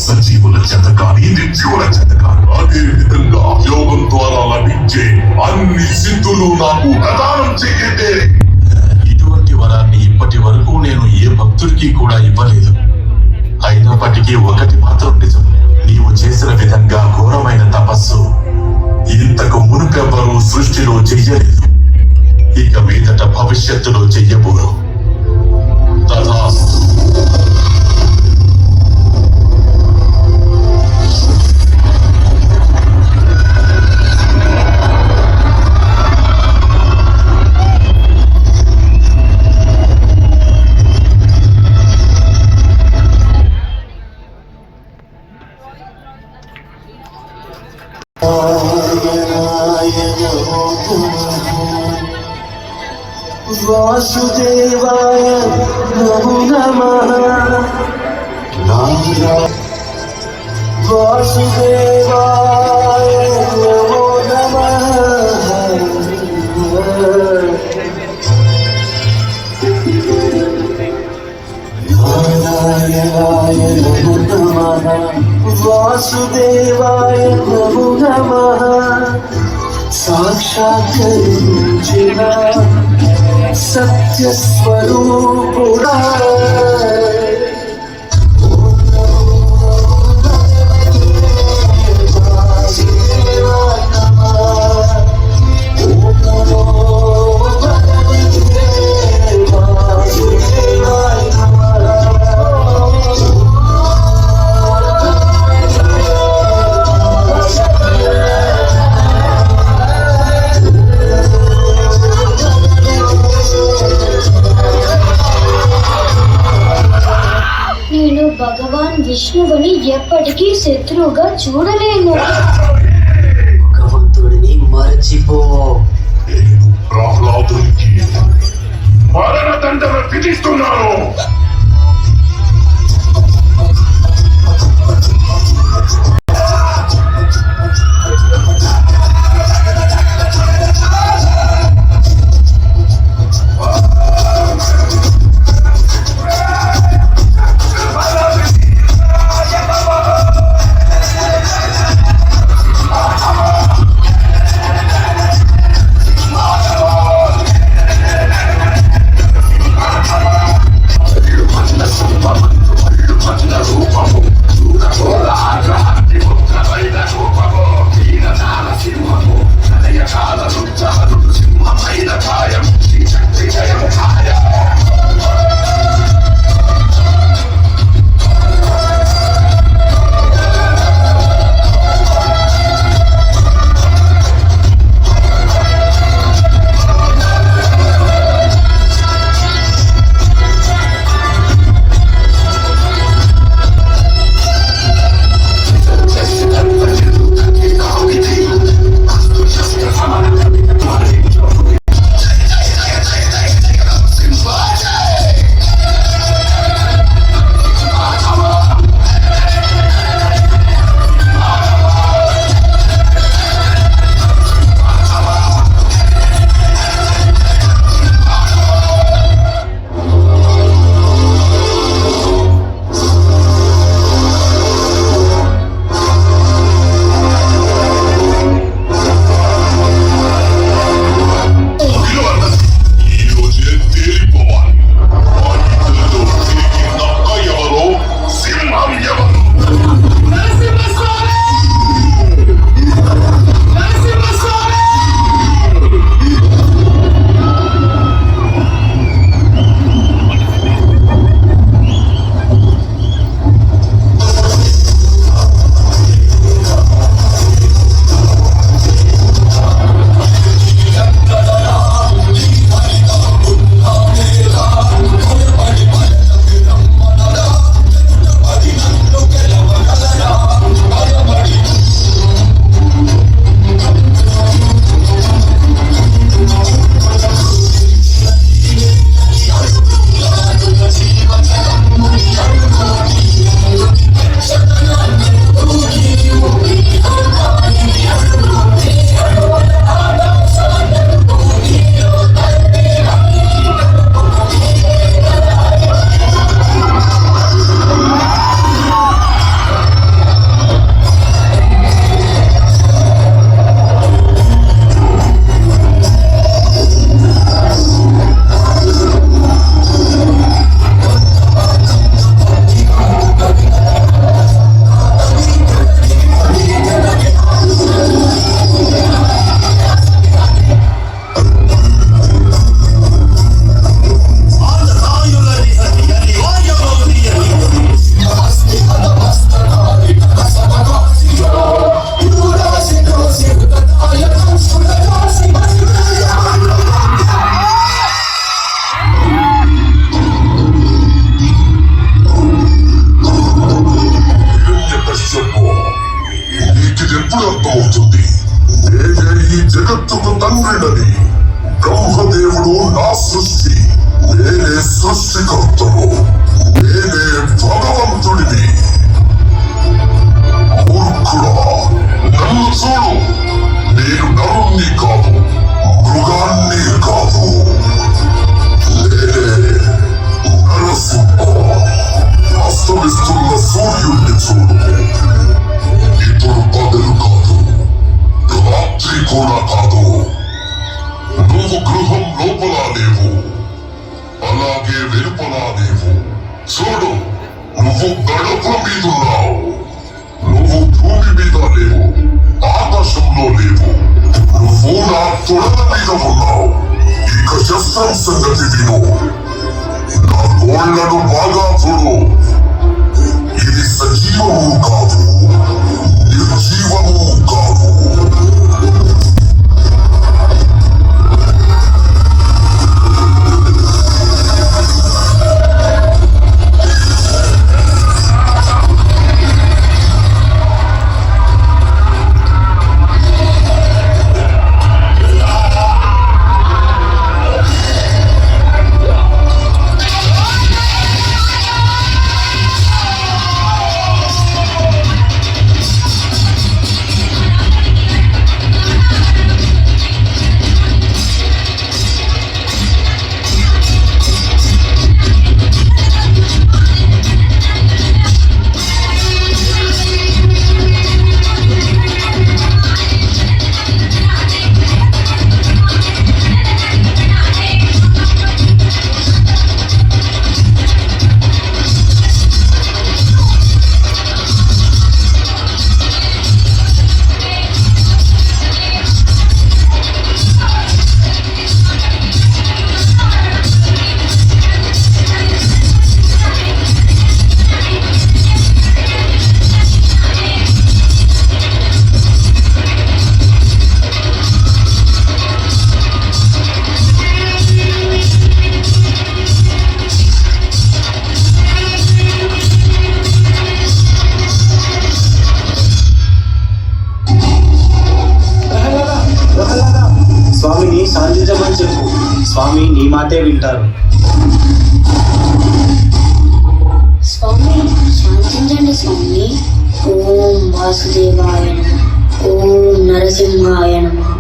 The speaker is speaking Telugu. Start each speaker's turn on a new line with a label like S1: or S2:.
S1: సజీవుల చేత కానీ నిర్జీవుల చేత కానీ అదే విధంగా యోగం ద్వారా లభించే అన్ని సిద్ధులు నాకు ప్రదానం చెయ్యండి. ఇటువంటి వరాన్ని ఇప్పటి వరకు నేను ఏ భక్తుడికి కూడా ఇవ్వలేదు. అయినప్పటికీ ఒకటి మాత్రం నిజం, నీవు చేసిన విధంగా ఘోరమైన తపస్సు ఇంతకు మునుపెవ్వరూ సృష్టిలో చెయ్యలేదు, ఇక మీదట భవిష్యత్తులో చెయ్యబోరు. తథాస్తు.
S2: వాసుదేవాయ నమో నమః. వాసుదేవాయ నమో నమః. నారాయణాయ నమో నమః. వాసుదేవాయ నమో నమః. సాక్షాత్కరించిన సత్యస్వరూపుడా
S3: భగవాన్ విష్ణువుని ఎప్పటికీ శత్రువుగా చూడలేను.
S2: భగవంతుడిని మరచిపో.
S1: నేను ప్రహ్లాదునికి మరణదండన విధిస్తున్నాను. జగత్తుకు తండ్రినని. బ్రహ్మదేవుడు నా సృష్టి, నేనే సృష్టికర్తను, నేనే భగవంతుడిని. మూర్ఖుడా, నన్ను చూడు, నేను నరుణ్ణి కాదు, మృగాన్ని కాదు, నేనే నరసింహ. అస్తమిస్తున్న సూర్యుడిని చూడు, ఇప్పుడు పగలు కాదు, రాత్రి కూడా కాదు. నువ్వు గృహం లోపల లేవు, అలాగే వెలుపల లేవు. చూడు, నువ్వు గడప మీదున్నావు. నువ్వు భూమి మీద లేవు, ఆకాశంలో లేవు. నువ్వు నా తొడల మీద ఉన్నావు. ఇక శస్త్రం సంగతి విను. నా గోళ్లను బాగా చూడు. ఇది సజీవము కాదు, నిర్జీవము కాదు.
S4: స్వామిని శాంతించమని చెప్పు. స్వామి నీ మాటే వింటారు.
S3: స్వామి శాంతించండి స్వామి. ఓం వాసుదేవాయ నమః. ఓం నరసింహాయ నమః.